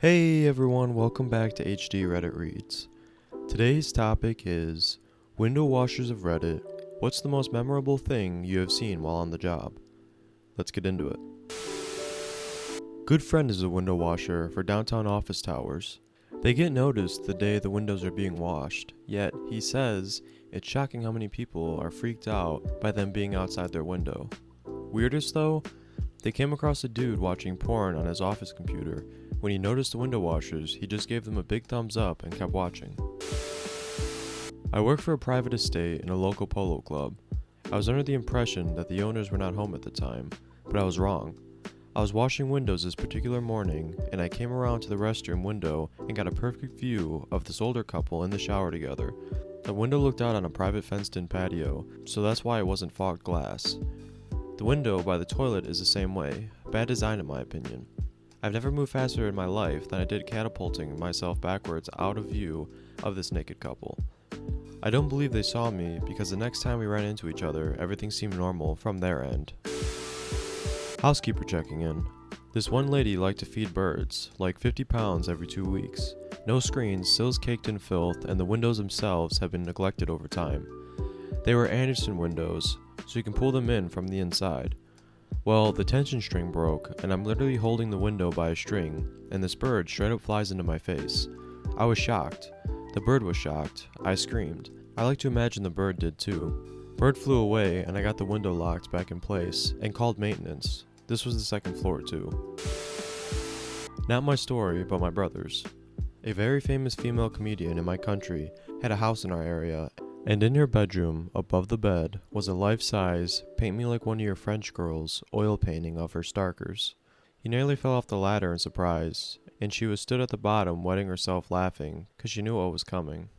Hey everyone, welcome back to HD Reddit Reads. Today's topic is window washers of Reddit. What's the most memorable thing you have seen while on the job? Let's get into it. Good Friend is a window washer for downtown office towers. They get noticed the day the windows are being washed, yet he says it's shocking how many people are freaked out by them being outside their window. Weirdest though, they came across a dude watching porn on his office computer. When he noticed the window washers, he just gave them a big thumbs up and kept watching. I work for a private estate in a local polo club. I was under the impression that the owners were not home at the time, but I was wrong. I was washing windows this particular morning, and I came around to the restroom window and got a perfect view of this older couple in the shower together. The window looked out on a private fenced-in patio, so that's why it wasn't fogged glass. The window by the toilet is the same way. Bad design in my opinion. I've never moved faster in my life than I did catapulting myself backwards out of view of this naked couple. I don't believe they saw me because the next time we ran into each other, everything seemed normal from their end. Housekeeper checking in. This one lady liked to feed birds, like 50 pounds every 2 weeks. No screens, sills caked in filth, and the windows themselves have been neglected over time. They were Anderson windows, so you can pull them in from the inside. Well, the tension string broke, and I'm literally holding the window by a string, and this bird straight up flies into my face. I was shocked. The bird was shocked. I screamed. I like to imagine the bird did too. Bird flew away, and I got the window locked back in place, and called maintenance. This was the second floor too. Not my story, but my brother's. A very famous female comedian in my country had a house in our area, and in her bedroom, above the bed, was a life-size, paint me like one of your French girls, oil painting of her Starkers. He nearly fell off the ladder in surprise, and she was stood at the bottom wetting herself laughing, 'cause she knew what was coming.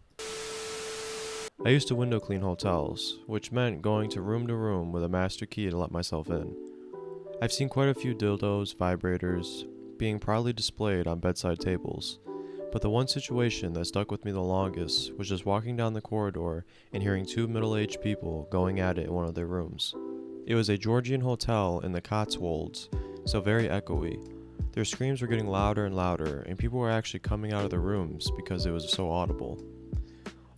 I used to window clean hotels, which meant going to room with a master key to let myself in. I've seen quite a few dildos, vibrators, being proudly displayed on bedside tables. But the one situation that stuck with me the longest was just walking down the corridor and hearing two middle-aged people going at it in one of their rooms. It was a Georgian hotel in the Cotswolds, so very echoey. Their screams were getting louder and louder, and people were actually coming out of their rooms because it was so audible.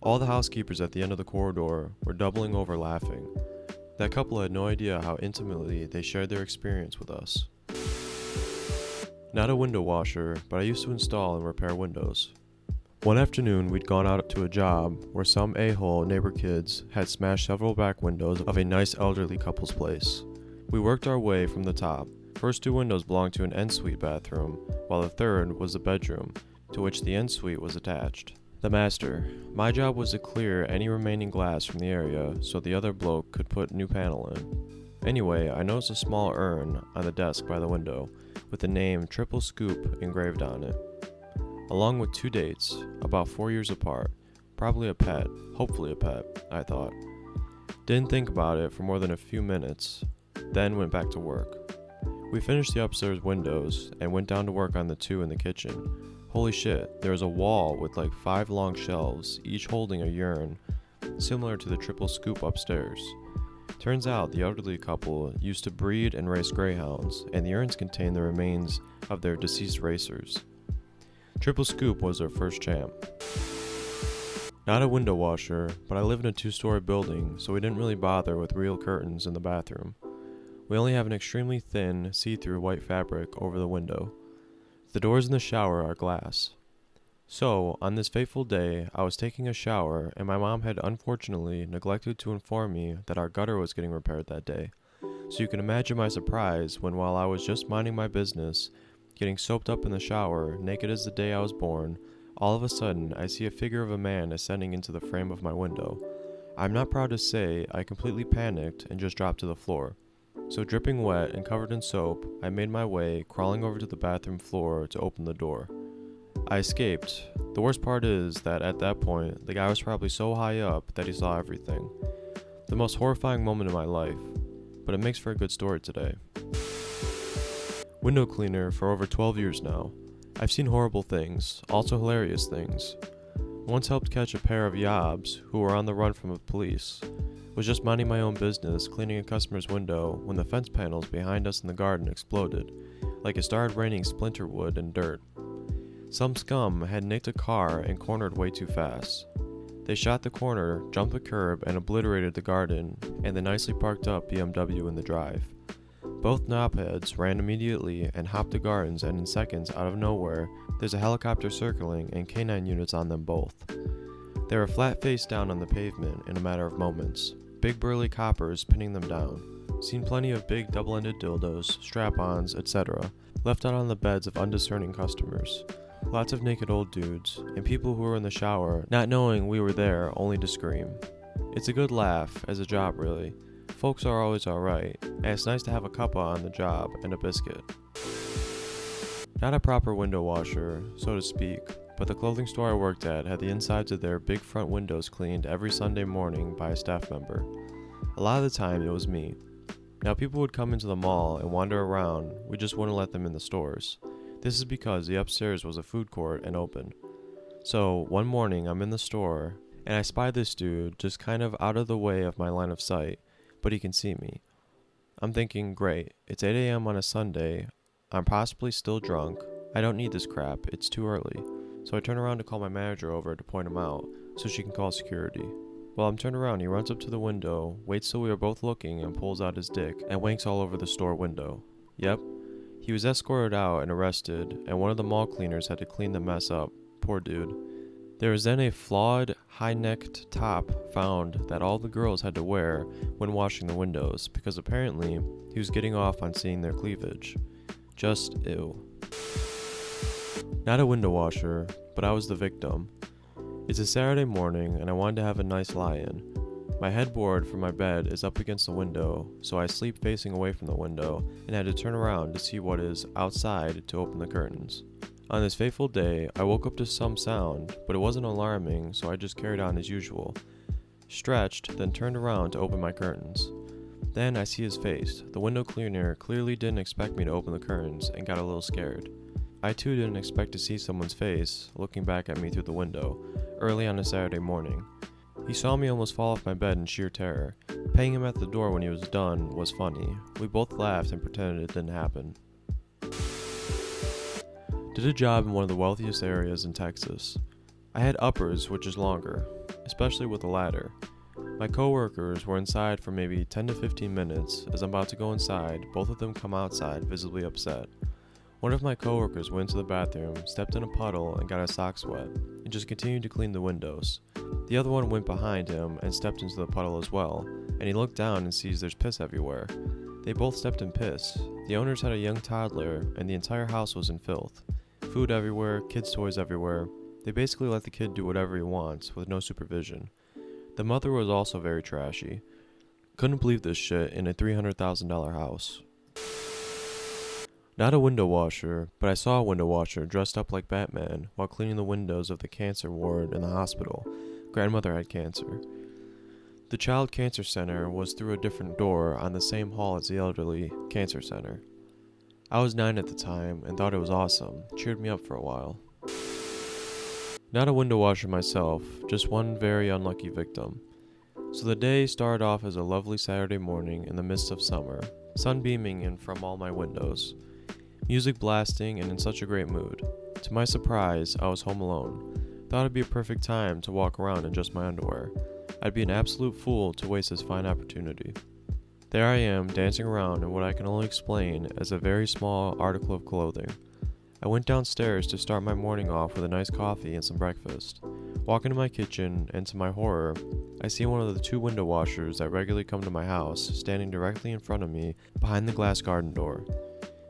All the housekeepers at the end of the corridor were doubling over laughing. That couple had no idea how intimately they shared their experience with us. Not a window washer, but I used to install and repair windows. One afternoon, we'd gone out to a job where some a-hole neighbor kids had smashed several back windows of a nice elderly couple's place. We worked our way from the top. First two windows belonged to an ensuite bathroom, while the third was the bedroom, to which the ensuite was attached. The master. My job was to clear any remaining glass from the area so the other bloke could put new panel in. Anyway, I noticed a small urn on the desk by the window, with the name Triple Scoop engraved on it, along with two dates, about 4 years apart. Probably a pet, hopefully a pet, I thought. Didn't think about it for more than a few minutes, then went back to work. We finished the upstairs windows and went down to work on the two in the kitchen. Holy shit, there was a wall with like 5 long shelves, each holding a urn, similar to the Triple Scoop upstairs. Turns out the elderly couple used to breed and race greyhounds, and the urns contained the remains of their deceased racers. Triple Scoop was their first champ. Not a window washer, but I live in a 2-story building, so we didn't really bother with real curtains in the bathroom. We only have an extremely thin, see-through white fabric over the window. The doors in the shower are glass. So, on this fateful day, I was taking a shower, and my mom had unfortunately neglected to inform me that our gutter was getting repaired that day. So you can imagine my surprise when, while I was just minding my business, getting soaped up in the shower, naked as the day I was born, all of a sudden I see a figure of a man ascending into the frame of my window. I'm not proud to say I completely panicked and just dropped to the floor. So dripping wet and covered in soap, I made my way, crawling over to the bathroom floor to open the door. I escaped. The worst part is that at that point, the guy was probably so high up that he saw everything. The most horrifying moment in my life, but it makes for a good story today. Window cleaner for over 12 years now. I've seen horrible things, also hilarious things. Once helped catch a pair of yobs who were on the run from the police. Was just minding my own business, cleaning a customer's window when the fence panels behind us in the garden exploded, like it started raining splinter wood and dirt. Some scum had nicked a car and cornered way too fast. They shot the corner, jumped the curb, and obliterated the garden and the nicely parked up BMW in the drive. Both knobheads ran immediately and hopped the gardens, and in seconds, out of nowhere, there's a helicopter circling and canine units on them both. They were flat face down on the pavement in a matter of moments, big burly coppers pinning them down. Seen plenty of big double-ended dildos, strap-ons, etc., left out on the beds of undiscerning customers. Lots of naked old dudes, and people who were in the shower, not knowing we were there only to scream. It's a good laugh, as a job really. Folks are always alright, and it's nice to have a cuppa on the job and a biscuit. Not a proper window washer, so to speak, but the clothing store I worked at had the insides of their big front windows cleaned every Sunday morning by a staff member. A lot of the time it was me. Now people would come into the mall and wander around, we just wouldn't let them in the stores. This is because the upstairs was a food court and open. So one morning I'm in the store, and I spy this dude just kind of out of the way of my line of sight, but he can see me. I'm thinking, great, it's 8 a.m. on a Sunday, I'm possibly still drunk, I don't need this crap, it's too early. So I turn around to call my manager over to point him out, so she can call security. While I'm turned around, he runs up to the window, waits till we are both looking, and pulls out his dick, and wanks all over the store window. Yep, he was escorted out and arrested, and one of the mall cleaners had to clean the mess up. Poor dude. There was then a flawed, high-necked top found that all the girls had to wear when washing the windows, because apparently he was getting off on seeing their cleavage. Just ew. Not a window washer, but I was the victim. It's a Saturday morning, and I wanted to have a nice lie-in. My headboard for my bed is up against the window, so I sleep facing away from the window, and had to turn around to see what is outside to open the curtains. On this fateful day, I woke up to some sound, but it wasn't alarming, so I just carried on as usual. Stretched, then turned around to open my curtains. Then I see his face. The window cleaner clearly didn't expect me to open the curtains, and got a little scared. I too didn't expect to see someone's face, looking back at me through the window, early on a Saturday morning. He saw me almost fall off my bed in sheer terror. Paying him at the door when he was done was funny. We both laughed and pretended it didn't happen. Did a job in one of the wealthiest areas in Texas. I had uppers, which is longer, especially with a ladder. My coworkers were inside for maybe 10 to 15 minutes. As I'm about to go inside, both of them come outside, visibly upset. One of my coworkers went to the bathroom, stepped in a puddle, and got his socks wet, and just continued to clean the windows. The other one went behind him and stepped into the puddle as well, and he looked down and sees there's piss everywhere. They both stepped in piss. The owners had a young toddler, and the entire house was in filth. Food everywhere, kids' toys everywhere. They basically let the kid do whatever he wants, with no supervision. The mother was also very trashy. Couldn't believe this shit in a $300,000 house. Not a window washer, but I saw a window washer dressed up like Batman while cleaning the windows of the cancer ward in the hospital. Grandmother had cancer. The child cancer center was through a different door on the same hall as the elderly cancer center. I was 9 at the time and thought it was awesome, cheered me up for a while. Not a window washer myself, just one very unlucky victim. So the day started off as a lovely Saturday morning in the midst of summer, sun beaming in from all my windows. Music blasting and in such a great mood. To my surprise, I was home alone. Thought it'd be a perfect time to walk around in just my underwear. I'd be an absolute fool to waste this fine opportunity. There I am, dancing around in what I can only explain as a very small article of clothing. I went downstairs to start my morning off with a nice coffee and some breakfast. Walk into my kitchen, and to my horror, I see one of the 2 window washers that regularly come to my house standing directly in front of me behind the glass garden door,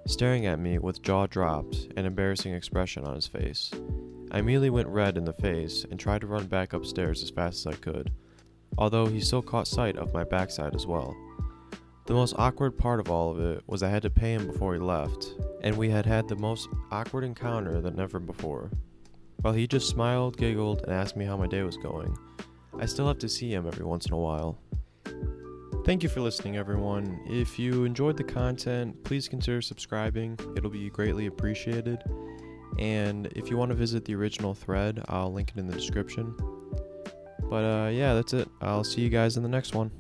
staring at me with jaw dropped and embarrassing expression on his face. I immediately went red in the face and tried to run back upstairs as fast as I could, although he still caught sight of my backside as well. The most awkward part of all of it was I had to pay him before he left, and we had had the most awkward encounter than ever before. While he just smiled, giggled, and asked me how my day was going, I still have to see him every once in a while. Thank you for listening, everyone. If you enjoyed the content, please consider subscribing. It'll be greatly appreciated. And if you want to visit the original thread, I'll link it in the description. But yeah, that's it. I'll see you guys in the next one.